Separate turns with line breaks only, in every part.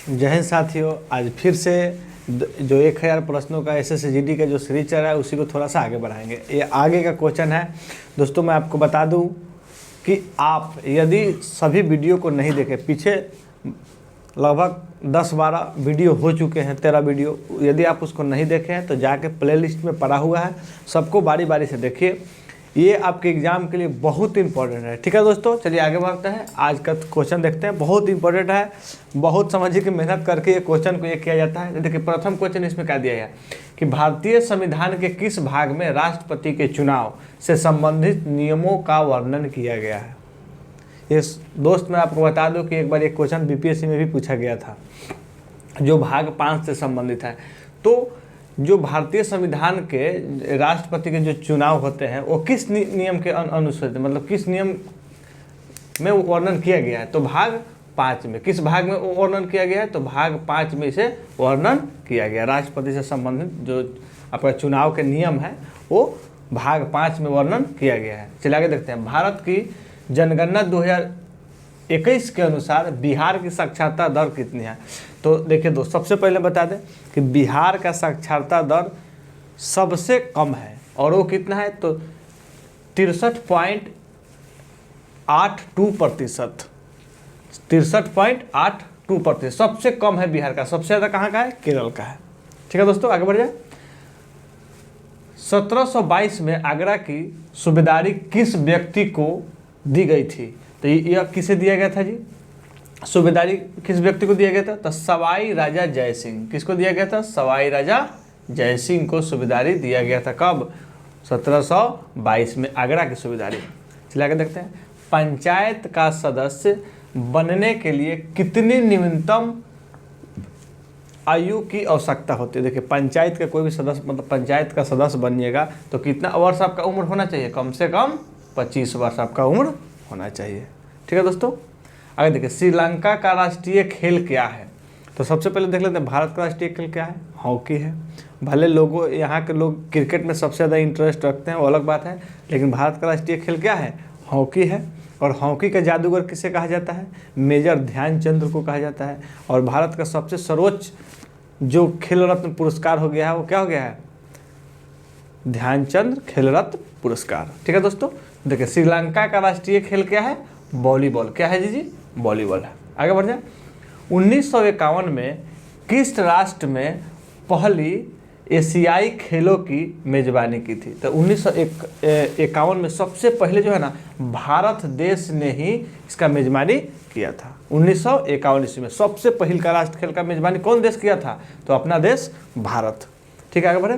जय हिंद साथियों, आज फिर से जो 1000 प्रश्नों का SSGD का जो सीरीज चल रहा है उसी को थोड़ा सा आगे बढ़ाएंगे। ये आगे का क्वेश्चन है दोस्तों। मैं आपको बता दूं कि आप यदि सभी वीडियो को नहीं देखें, पीछे लगभग 10-12 वीडियो हो चुके हैं, 13 वीडियो, यदि आप उसको नहीं देखे हैं तो जाके प्लेलिस्ट में पड़ा हुआ है, सबको बारी बारी से देखिए। ये आपके एग्जाम के लिए बहुत इंपॉर्टेंट है। ठीक है दोस्तों, चलिए आगे बढ़ते हैं। आज का क्वेश्चन देखते हैं, बहुत इंपॉर्टेंट है। बहुत समझिए कि मेहनत करके ये क्वेश्चन को ये किया जाता है। देखिए प्रथम क्वेश्चन इसमें क्या दिया गया कि भारतीय संविधान के किस भाग में राष्ट्रपति के चुनाव से संबंधित नियमों का वर्णन किया गया है। ये दोस्त मैं आपको बता दूं कि एक बार एक क्वेश्चन BPSC में भी पूछा गया था जो भाग 5 से संबंधित है। तो जो भारतीय संविधान के राष्ट्रपति के जो चुनाव होते हैं वो किस नियम के अनुसार, मतलब किस नियम में वर्णन किया गया है, तो भाग 5 में। किस भाग में वर्णन किया गया है, तो भाग 5 में इसे वर्णन किया गया। राष्ट्रपति से संबंधित जो आपका चुनाव के नियम है वो भाग 5 में वर्णन किया गया है। चलिए आगे देखते हैं। भारत की जनगणना 2021 के अनुसार बिहार की साक्षरता दर कितनी है। तो देखिए दोस्त, सबसे पहले बता दें कि बिहार का साक्षरता दर सबसे कम है और वो कितना है, तो 63.82%। 63.82% सबसे कम है बिहार का। सबसे ज़्यादा कहाँ का है, केरल का है। ठीक है दोस्तों, आगे बढ़ जाए। 1722 में आगरा की सूबेदारी किस व्यक्ति को दी गई थी, तो यह किसे दिया गया था जी, सूबेदारी किस व्यक्ति को दिया गया था, तो सवाई राजा जय सिंह। किसको दिया गया था, सवाई राजा जय सिंह को सूबेदारी दिया गया था। कब, 1722 में आगरा की सूबेदारी। चलिए आगे देखते हैं। पंचायत का सदस्य बनने के लिए कितनी न्यूनतम आयु की आवश्यकता होती है। देखिए पंचायत का कोई भी सदस्य, मतलब पंचायत का सदस्य बनिएगा तो कितना वर्ष आपका उम्र होना चाहिए, कम से कम 25 वर्ष आपका उम्र होना चाहिए। ठीक है दोस्तों, आगे देखिए। श्रीलंका का राष्ट्रीय खेल क्या है, तो सबसे पहले देख लेते हैं भारत का राष्ट्रीय खेल क्या है, हॉकी है। भले लोगों यहाँ के लोग क्रिकेट में सबसे ज़्यादा इंटरेस्ट रखते हैं, वो अलग बात है, लेकिन भारत का राष्ट्रीय खेल क्या है, हॉकी है। और हॉकी का जादूगर किसे कहा जाता है, मेजर ध्यानचंद को कहा जाता है। और भारत का सबसे सर्वोच्च जो खेल रत्न पुरस्कार हो गया है वो क्या हो गया है, ध्यानचंद खेल रत्न पुरस्कार। ठीक है दोस्तों, देखिए श्रीलंका का राष्ट्रीय खेल क्या है, वॉलीबॉल। क्या है जी, वॉलीबॉल है। आगे बढ़ जाए। 1951 में किस राष्ट्र में पहली एशियाई खेलों की मेजबानी की थी, तो 1951 में सबसे पहले जो है ना, भारत देश ने ही इसका मेजबानी किया था। 1951 ईस्वी में सबसे पहले का राष्ट्र खेल का मेजबानी कौन देश किया था, तो अपना देश भारत। ठीक है, आगे बढ़े।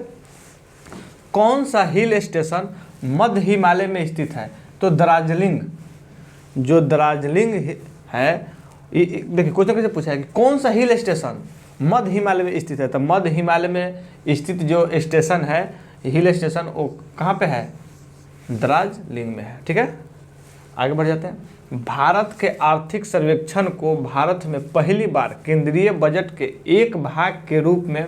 कौन सा हिल स्टेशन मध्य हिमालय में स्थित है, तो दार्जिलिंग। जो दार्जिलिंग है, देखिए क्वेश्चन कैसे पूछा है कि कौन सा हिल स्टेशन मध्य हिमालय में स्थित है, तो मध्य हिमालय में स्थित जो स्टेशन है, हिल स्टेशन, वो कहाँ पे है, दार्जिलिंग में है। ठीक है, आगे बढ़ जाते हैं। भारत के आर्थिक सर्वेक्षण को भारत में पहली बार केंद्रीय बजट के एक भाग के रूप में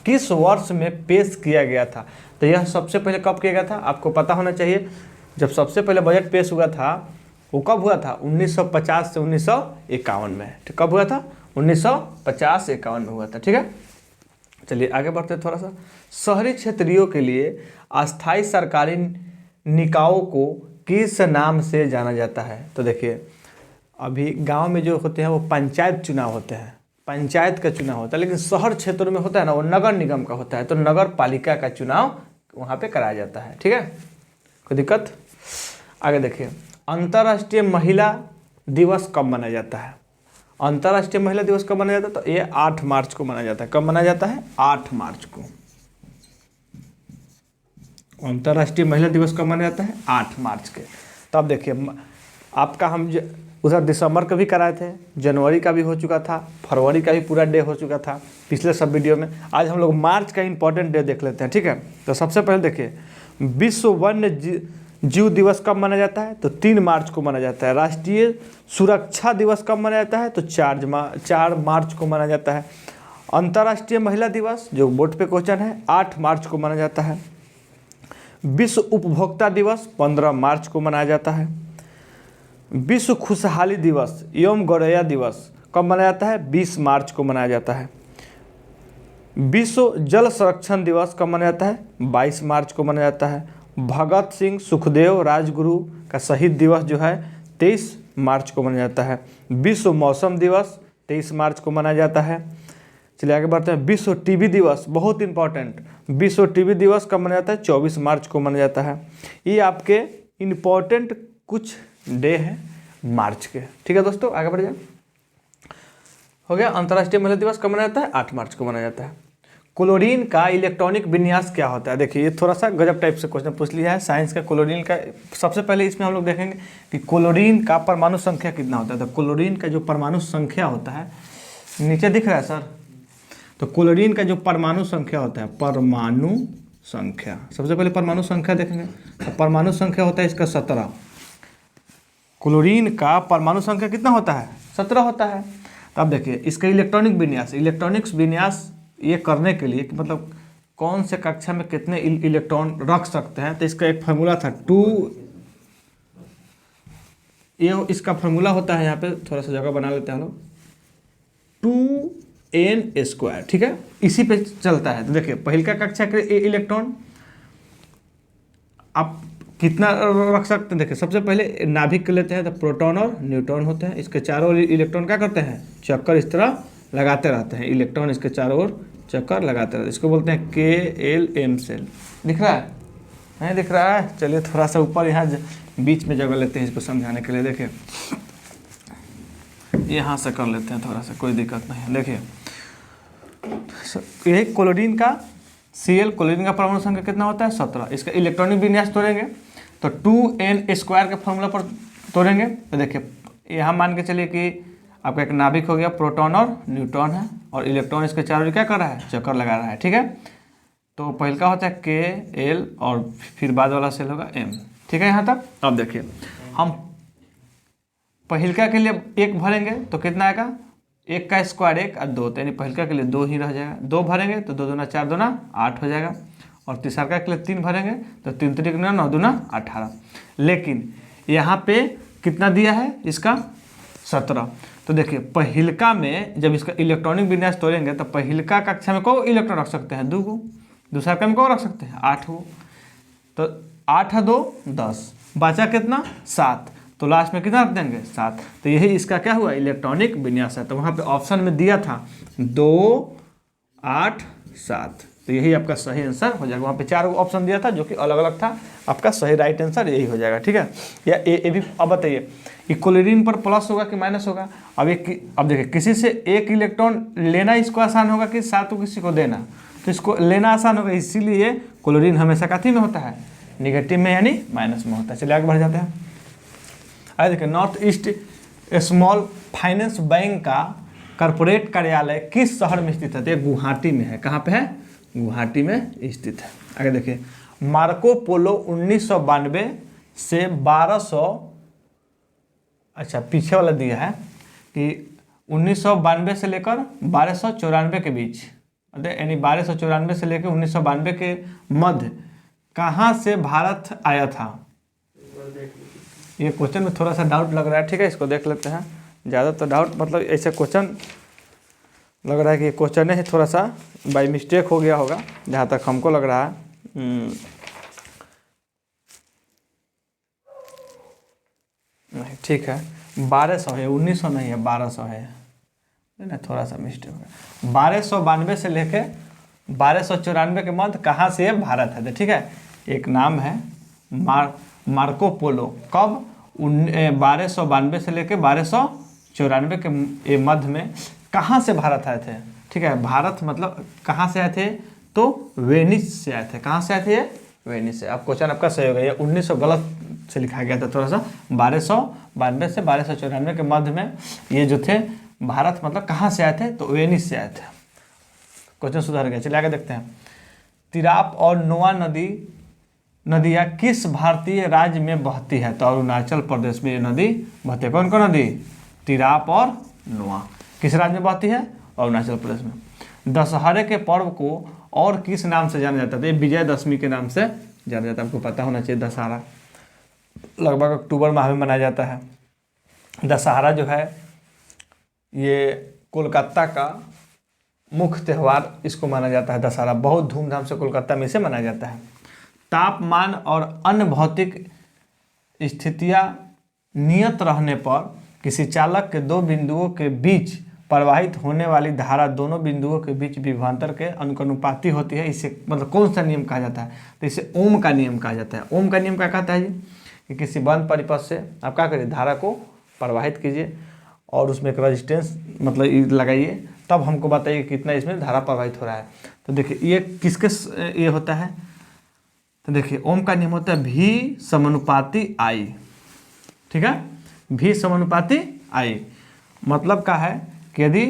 किस वर्ष में पेश किया गया था, तो यह सबसे पहले कब किया गया था, आपको पता होना चाहिए। जब सबसे पहले बजट पेश हुआ था वो कब हुआ था, 1950 से 1951 में। ठीक, कब हुआ था, 1950-51 में हुआ था। ठीक है, चलिए आगे बढ़ते हैं थोड़ा सा। शहरी क्षेत्रों के लिए अस्थायी सरकारी निकायों को किस नाम से जाना जाता है, तो देखिए अभी गांव में जो होते हैं वो पंचायत चुनाव होते हैं, पंचायत का चुनाव होता है, लेकिन शहर क्षेत्रों में होता है ना वो नगर निगम का होता है, तो नगर पालिका का चुनाव वहाँ पे कराया जाता है। ठीक है, कोई दिक्कत। आगे देखिए। अंतर्राष्ट्रीय महिला दिवस कब मनाया जाता है, अंतर्राष्ट्रीय महिला दिवस कब मनाया जाता है, तो ये 8 मार्च को मनाया जाता है। कब मनाया जाता है, 8 मार्च को। अंतर्राष्ट्रीय महिला दिवस कब मनाया जाता है, 8 मार्च के। तो अब देखिए आपका हम उधर दिसंबर का भी कराए थे, जनवरी का भी हो चुका था, फरवरी का भी पूरा डे हो चुका था पिछले सब वीडियो में। आज हम लोग मार्च का इंपॉर्टेंट डे देख लेते हैं। ठीक है, तो सबसे पहले देखिए विश्व वन्य जीव दिवस कब मनाया जाता है, तो 3 मार्च को मनाया जाता है। राष्ट्रीय सुरक्षा दिवस कब मनाया जाता है, तो 4 मार्च को मनाया जाता है। अंतर्राष्ट्रीय महिला दिवस जो बोर्ड पे क्वेश्चन है, 8 मार्च को मनाया जाता है। विश्व उपभोक्ता दिवस 15 मार्च को मनाया जाता है। विश्व खुशहाली दिवस एवं गौरैया दिवस कब मनाया जाता है? 20 मार्च को मनाया जाता है। विश्व जल संरक्षण दिवस कब मनाया जाता है? 22 मार्च को मनाया जाता है। भगत सिंह सुखदेव राजगुरु का शहीद दिवस जो है 23 मार्च को मनाया जाता है। विश्व मौसम दिवस 23 मार्च को मनाया जाता है। चलिए आगे बढ़ते हैं। विश्व टीबी दिवस, बहुत इंपॉर्टेंट, विश्व टीबी दिवस कब मनाया जाता है? 24 मार्च को मनाया जाता है। ये आपके इंपॉर्टेंट कुछ डे हैं मार्च के। ठीक है दोस्तों, आगे बढ़ जाए। हो गया। अंतर्राष्ट्रीय महिला दिवस कब मनाया जाता है? 8 मार्च को मनाया जाता है। क्लोरीन का इलेक्ट्रॉनिक विन्यास क्या होता है? देखिए ये थोड़ा सा गजब टाइप से क्वेश्चन पूछ लिया है साइंस का। क्लोरीन का सबसे पहले इसमें हम लोग देखेंगे कि क्लोरीन का परमाणु संख्या कितना होता है। तो क्लोरीन का जो परमाणु संख्या होता है, नीचे दिख रहा है सर, तो क्लोरीन का जो परमाणु संख्या होता है, परमाणु संख्या, सबसे पहले परमाणु संख्या देखेंगे। तो परमाणु संख्या होता है इसका 17। क्लोरीन का परमाणु संख्या कितना होता है? 17 होता है। तो अब देखिए इसका इलेक्ट्रॉनिक विन्यास, इलेक्ट्रॉनिक्स विन्यास ये करने के लिए कि मतलब कौन से कक्षा में कितने इलेक्ट्रॉन रख सकते हैं, तो इसका एक फार्मूला था 2, ये इसका फार्मूला होता है, यहाँ पे थोड़ा सा जगह बना लेते हैं हम लोग, 2n²। ठीक है, इसी पे चलता है। तो देखिए पहल का कक्षा के इलेक्ट्रॉन आप कितना रख सकते हैं? देखिए सबसे पहले नाभिक के लेते हैं, तो प्रोटॉन और न्यूट्रॉन होते हैं। इसके चारों ओर इलेक्ट्रॉन क्या करते हैं? चक्कर इस तरह लगाते रहते हैं। इलेक्ट्रॉन इसके चारों ओर चक्कर लगाते रहते हैं। इसको बोलते हैं KLM सेल। दिख रहा है? नहीं दिख रहा है? चलिए थोड़ा सा ऊपर यहाँ बीच में जगह लेते हैं इसको समझाने के लिए। देखिए यहाँ से कर लेते हैं थोड़ा सा, कोई दिक्कत नहीं है। देखिए यही क्लोरीन का Cl, क्लोरीन का परमाणु संख्या कितना होता है? 17। इसका इलेक्ट्रॉनिक विन्यास तोड़ेंगे तो 2n² के फॉर्मूला पर तोड़ेंगे। तो देखिए यहाँ मान के चलिए कि आपका एक नाभिक हो गया, प्रोटॉन और न्यूट्रॉन है, और इलेक्ट्रॉन इसके चारों ओर क्या कर रहा है? चक्कर लगा रहा है। ठीक है, तो पहल का होता है KL और फिर बाद वाला सेल होगा M। ठीक है यहाँ तक। अब देखिए हम पहिलका के लिए 1 भरेंगे तो कितना आएगा? 1 का स्क्वायर 1 और 2, यानी पहिलका के लिए 2 ही रह जाएगा। 2 भरेंगे तो 2 दूना 4 दूना 8 हो जाएगा। और तीसरा के लिए 3 भरेंगे तो 3 3 9 9 दूना 18। लेकिन यहाँ पे कितना दिया है इसका? 17। तो देखिए पहिलका में जब इसका इलेक्ट्रॉनिक विन्यास तोड़ेंगे तो पहिलका कक्षा में को इलेक्ट्रॉन रख सकते हैं? 2 गो। दूसरा का में को रख सकते हैं? 8 गो। तो 8 2 10, बचा कितना? 7। तो लास्ट में कितना रख देंगे? 7। तो यही इसका क्या हुआ? इलेक्ट्रॉनिक विन्यास है। तो वहाँ पे ऑप्शन में दिया था 2 8 7, तो यही आपका सही आंसर हो जाएगा। वहाँ पे 4 ऑप्शन दिया था जो कि अलग अलग था, आपका सही राइट आंसर यही हो जाएगा। ठीक है, या ए भी। अब बताइए क्लोरीन पर प्लस होगा कि माइनस होगा? अब देखिए किसी से 1 इलेक्ट्रॉन लेना इसको आसान होगा कि 7 को किसी को देना? तो इसको लेना आसान होगा, इसीलिए क्लोरीन हमेशा काथी में होता है? निगेटिव में, यानी माइनस में होता है। चलिए आगे बढ़ जाते हैं। आइए देखिए, north east small finance bank का कॉर्पोरेट कार्यालय किस शहर में स्थित है? तो ये गुवाहाटी में है। कहाँ पे है? गुवाहाटी में स्थित है। आगे देखिए, मार्को पोलो 1992 से 1200, अच्छा पीछे वाला दिया है कि 1992 से लेकर 1294 के बीच, यानी 1294 से लेकर 1992 के मध्य कहाँ से भारत आया था? ये क्वेश्चन में थोड़ा सा डाउट लग रहा है। ठीक है, इसको देख लेते हैं। ज़्यादा तो डाउट मतलब ऐसे क्वेश्चन लग रहा है कि ये क्वेश्चन है थोड़ा सा बाय मिस्टेक हो गया होगा, जहाँ तक हमको लग रहा है। नहीं ठीक है, 1200 है, 1900 नहीं है, 1200 है ना, थोड़ा सा मिस्टेक हो गया। 1292 से लेके 1294 के मध्य कहाँ से भारत है? ठीक है, एक नाम है मार्को पोलो। कब? 1292 से लेके 1294 के मध्य में कहाँ से भारत आए थे? ठीक है, भारत मतलब कहाँ से आए थे? तो वेनिस से आए थे। कहाँ से आए थे? ये वेनिस से। अब क्वेश्चन आपका सही हो गया। ये 1900 गलत से लिखा गया था थोड़ा सा। 1292 से 1294 के मध्य में ये जो थे भारत मतलब कहाँ से आए थे? तो वेनिस से आए थे। क्वेश्चन सुधार गया। चलिए आगे देखते हैं। तिराप और नोआ नदियाँ किस भारतीय राज्य में बहती है? तो अरुणाचल प्रदेश में ये नदी बहती है। कौन कौन नदी? तिराप और नोआ। किस राज्य में बहती है? अरुणाचल प्रदेश में। दशहरे के पर्व को और किस नाम से जाना जाता है? ये विजयदशमी के नाम से जाना जाता है। आपको पता होना चाहिए दशहरा लगभग अक्टूबर माह में मनाया जाता है। दशहरा जो है ये कोलकाता का मुख्य त्यौहार इसको माना जाता है दशहरा। बहुत धूमधाम से कोलकाता में इसे मनाया जाता है। तापमान और अन्य भौतिक स्थितियां नियत रहने पर किसी चालक के दो बिंदुओं के बीच प्रवाहित होने वाली धारा दोनों बिंदुओं के बीच विभवांतर के अनुपाती होती है। इसे मतलब कौन सा नियम कहा जाता है? तो इसे ओम का नियम कहा जाता है। ओम का नियम क्या कहता है जी? कि किसी बंद परिपथ से आप क्या करिए, धारा को प्रवाहित कीजिए और उसमें एक रेजिस्टेंस मतलब लगाइए, तब हमको बताइए कितना इसमें धारा प्रवाहित हो रहा है। तो देखिए ये किसके ये होता है? तो देखिए ओम का नियम होता है भी समानुपाती आई। ठीक है, भी समानुपाती आई मतलब क्या है कि यदि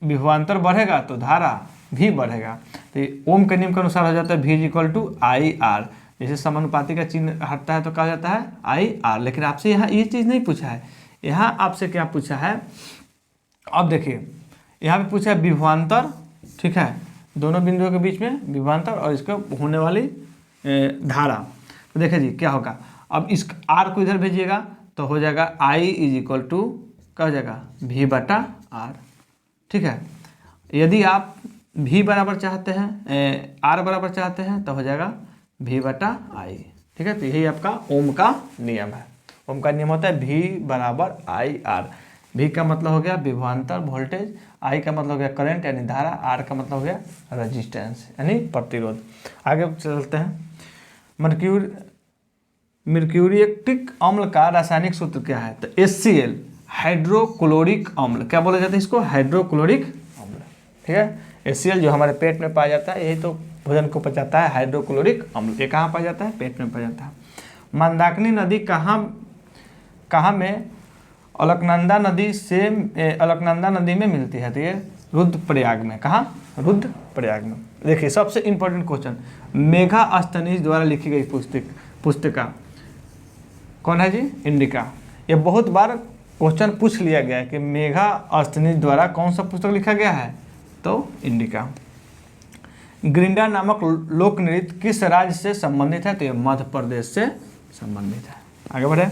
विभवांतर बढ़ेगा तो धारा भी बढ़ेगा। तो ये ओम के नियम के अनुसार हो जाता है V equal to I R. जैसे समानुपाती का चिन्ह हटता है तो कहा जाता है आई आर। लेकिन आपसे यहाँ ये चीज़ नहीं पूछा है, यहाँ आपसे क्या पूछा है? अब देखिए यहाँ पे पूछा है विभवांतर, ठीक है, दोनों बिंदुओं के बीच में विभवांतर और इसका होने वाली धारा। तो देखिए जी क्या होगा, अब इस आर को इधर भेजिएगा तो हो जाएगा आई इज इक्वल टू क्या हो जाएगा V बटा आर। ठीक है, यदि आप V बराबर चाहते हैं आर बराबर चाहते हैं तो हो जाएगा V बटा आई। ठीक है, तो यही आपका ओम का नियम है। ओम का नियम होता है V बराबर आई आर। V का मतलब हो गया विभवांतर वोल्टेज, I का मतलब हो गया करंट यानी धारा, R का मतलब हो गया रेजिस्टेंस यानी प्रतिरोध। आगे चलते हैं। मर्क्यूरियटिक अम्ल का रासायनिक सूत्र क्या है? तो HCl हाइड्रोक्लोरिक अम्ल। क्या बोला जाता है इसको? हाइड्रोक्लोरिक अम्ल। ठीक है, HCl जो हमारे पेट में पाया जाता है, यही तो भोजन को पचाता है, हाइड्रोक्लोरिक अम्ल। ये कहाँ पाया जाता है? पेट में पाया जाता है। मंदाकिनी नदी कहाँ में अलकनंदा नदी में मिलती है? तो ये रुद्रप्रयाग में। कहाँ? रुद्रप्रयाग में। देखिए सबसे इंपॉर्टेंट क्वेश्चन, मेगास्थनीज द्वारा लिखी गई पुस्तिका कौन है जी? इंडिका। ये बहुत बार क्वेश्चन पूछ लिया गया है कि मेगास्थनीज द्वारा कौन सा पुस्तक लिखा गया है? तो इंडिका। ग्रिंडा नामक लोक नृत्य किस राज्य से संबंधित है? तो ये मध्य प्रदेश से संबंधित है। आगे बढ़े।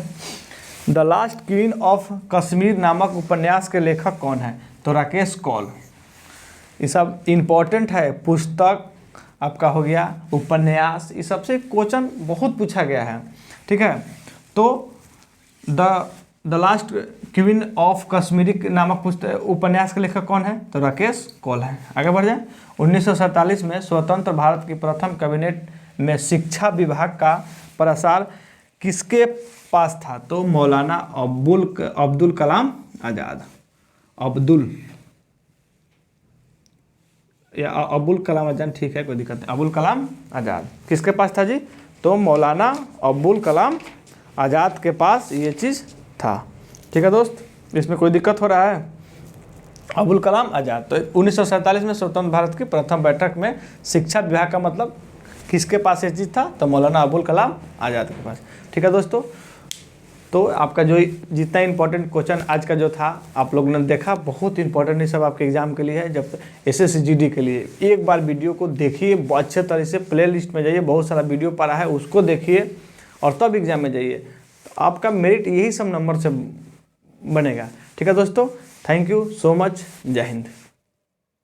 The last queen of Kashmir नामक उपन्यास के लेखक कौन है? तो राकेश कौल। ये सब इम्पोर्टेंट है, पुस्तक आपका हो गया, उपन्यास, इस सबसे क्वेश्चन बहुत पूछा गया है। ठीक है, तो the last queen of Kashmiri नामक पुस्तक उपन्यास के लेखक कौन है? तो राकेश कौल है। आगे बढ़ जाए। 1947 में स्वतंत्र भारत की प्रथम कैबिनेट में शिक्षा विभाग का प्रसार किसके पास था? तो मौलाना अब्दुल कलाम आज़ाद। अबुल कलाम आज़ाद, ठीक है, कोई दिक्कत नहीं। अबुल कलाम आज़ाद किसके पास था जी? तो मौलाना अब्दुल कलाम आज़ाद के पास ये चीज़ था। ठीक है दोस्त, इसमें कोई दिक्कत हो रहा है? अबुल कलाम आज़ाद। तो 1947 में स्वतंत्र भारत की प्रथम बैठक में शिक्षा विभाग का मतलब किसके पास ये चीज़ था? तो मौलाना अबुल कलाम आज़ाद के पास। ठीक है दोस्तों, तो आपका जो जितना इंपॉर्टेंट क्वेश्चन आज का जो था आप लोगों ने देखा, बहुत इंपॉर्टेंट ये सब आपके एग्जाम के लिए है, जब SSC GD के लिए। एक बार वीडियो को देखिए अच्छे तरह से, प्ले लिस्ट में जाइए, बहुत सारा वीडियो पड़ा है उसको देखिए और तब एग्जाम में जाइए। तो आपका मेरिट यही सब नंबर से बनेगा। ठीक है दोस्तों, थैंक यू सो मच, जय हिंद।